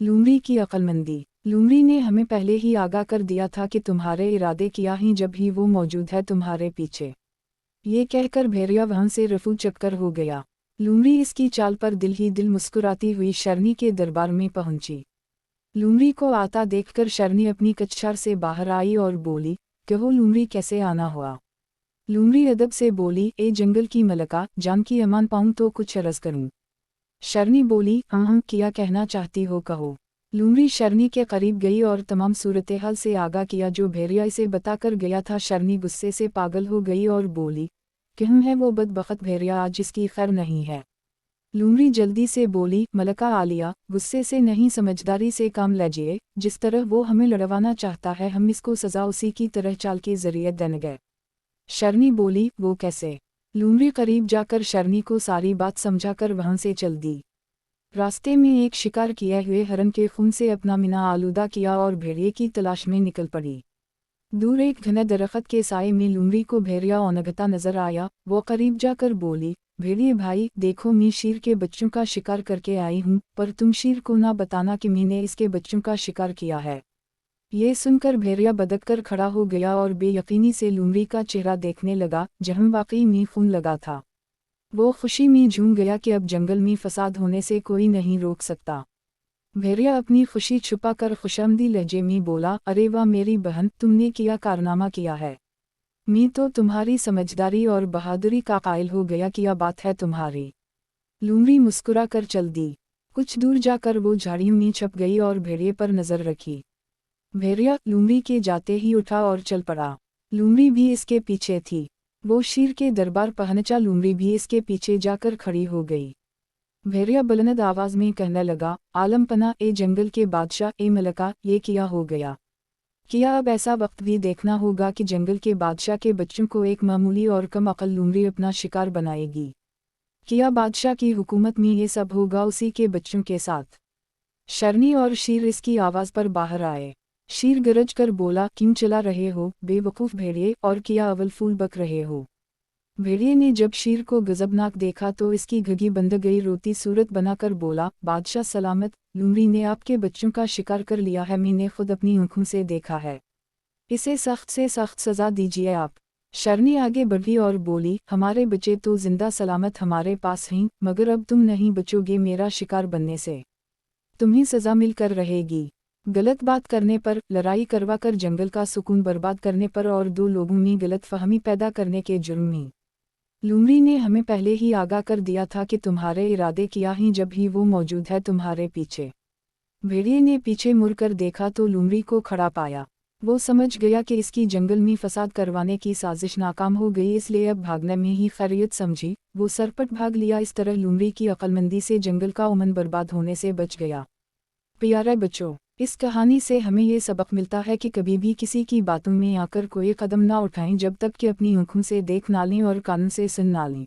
लूमड़ी की अक्लमंदी। लूमड़ी ने हमें पहले ही आगाह कर दिया था कि तुम्हारे इरादे किया ही जब ही वो मौजूद है तुम्हारे पीछे। ये कहकर भेड़िया वहां से रफू चक्कर हो गया। लूमड़ी इसकी चाल पर दिल ही दिल मुस्कुराती हुई शरनी के दरबार में पहुंची। लूमड़ी को आता देखकर शरनी अपनी कछार से बाहर आई और बोली, कहो लूमड़ी कैसे आना हुआ। लूमड़ी अदब से बोली, ए जंगल की मलका, जान की अमान पाऊं तो कुछ अर्ज करूं। शरनी बोली, हाँ क्या कहना चाहती हो कहो। लूमड़ी शरनी के करीब गई और तमाम सूरत-ए-हाल से आगाह किया जो भेड़िया इसे बताकर गया था। शरनी गुस्से से पागल हो गई और बोली, कहूँ है वो बदबख्त भेड़िया आज जिसकी खैर नहीं है। लूमड़ी जल्दी से बोली, मलका आलिया, गुस्से से नहीं समझदारी से काम लीजिए, जिस तरह वो हमें लड़वाना चाहता है हम इसको सज़ा उसी की तरह चाल के जरिए देंगे। शरनी बोली, वो कैसे। लूमड़ी करीब जाकर शरनी को सारी बात समझाकर वहां से चल दी। रास्ते में एक शिकार किए हुए हरन के खून से अपना मिना आलूदा किया और भेड़िए की तलाश में निकल पड़ी। दूर एक घने दरख्त के साए में लूमड़ी को भेड़िया औनगता नजर आया। वो करीब जाकर बोली, भेड़िए भाई देखो मैं शीर के बच्चों का शिकार करके आई हूँ, पर तुम शीर को ना बताना कि मैंने इसके बच्चों का शिकार किया है। ये सुनकर भेड़िया बदक कर खड़ा हो गया और बेयकीनी से लूमड़ी का चेहरा देखने लगा, जहाँ वाकई में खून लगा था। वो खुशी में झूम गया कि अब जंगल में फसाद होने से कोई नहीं रोक सकता। भेड़िया अपनी खुशी छुपाकर खुशामदी लहजे में बोला, अरे वाह मेरी बहन, तुमने क्या कारनामा किया है। मैं तो तुम्हारी समझदारी और बहादुरी का कायल हो गया, क्या बात है तुम्हारी। लूमड़ी मुस्कुरा कर चल दी। कुछ दूर जाकर वो झाड़ियों में छप गई और भेड़िए पर नजर रखी। भेड़िया लूमड़ी के जाते ही उठा और चल पड़ा। लूमड़ी भी इसके पीछे थी। वो शीर के दरबार पहुंचा। लूमड़ी भी इसके पीछे जाकर खड़ी हो गई। भेड़िया बुलंद आवाज में कहने लगा, आलमपना ए जंगल के बादशाह, ए मलका, ये क्या हो गया। क्या अब ऐसा वक्त भी देखना होगा कि जंगल के बादशाह के बच्चों को एक मामूली और कम अकल लूमड़ी अपना शिकार बनाएगी। क्या बादशाह की हुकूमत में ये सब होगा उसी के बच्चों के साथ। शरनी और शीर इसकी आवाज पर बाहर आए। शीर गरज कर बोला, क्यों चला रहे हो बेवकूफ़ भेड़िए, और क्या अवल फूल बक रहे हो। भेड़िए ने जब शीर को गजबनाक देखा तो इसकी घगी बंद गई रोती सूरत बनाकर बोला, बादशाह सलामत, लूमड़ी ने आपके बच्चों का शिकार कर लिया है, मैंने खुद अपनी आंखों से देखा है। इसे सख्त से सख्त सज़ा दीजिए आप। शरनी आगे बढ़ी और बोली, हमारे बच्चे तो जिंदा सलामत हमारे पास हैं, मगर अब तुम नहीं बचोगे मेरा शिकार बनने से। तुम्हें सज़ा मिलकर रहेगी। गलत बात करने पर, लड़ाई करवाकर जंगल का सुकून बर्बाद करने पर और दो लोगों में गलत फहमी पैदा करने के जुर्म में। लूमड़ी ने हमें पहले ही आगाह कर दिया था कि तुम्हारे इरादे किया ही जब ही वो मौजूद है तुम्हारे पीछे। भेड़िए ने पीछे मुड़कर देखा तो लूमड़ी को खड़ा पाया। वो समझ गया कि इसकी जंगल में फसाद करवाने की साजिश नाकाम हो गई, इसलिए अब भागने में ही खैरियत समझी। वो सरपट भाग लिया। इस तरह लूमड़ी की अक्लमंदी से जंगल का अमन बर्बाद होने से बच गया। प्यारे बच्चों, इस कहानी से हमें ये सबक मिलता है कि कभी भी किसी की बातों में आकर कोई कदम ना उठाएं जब तक कि अपनी आंखों से देख ना लें और कानों से सुन ना लें।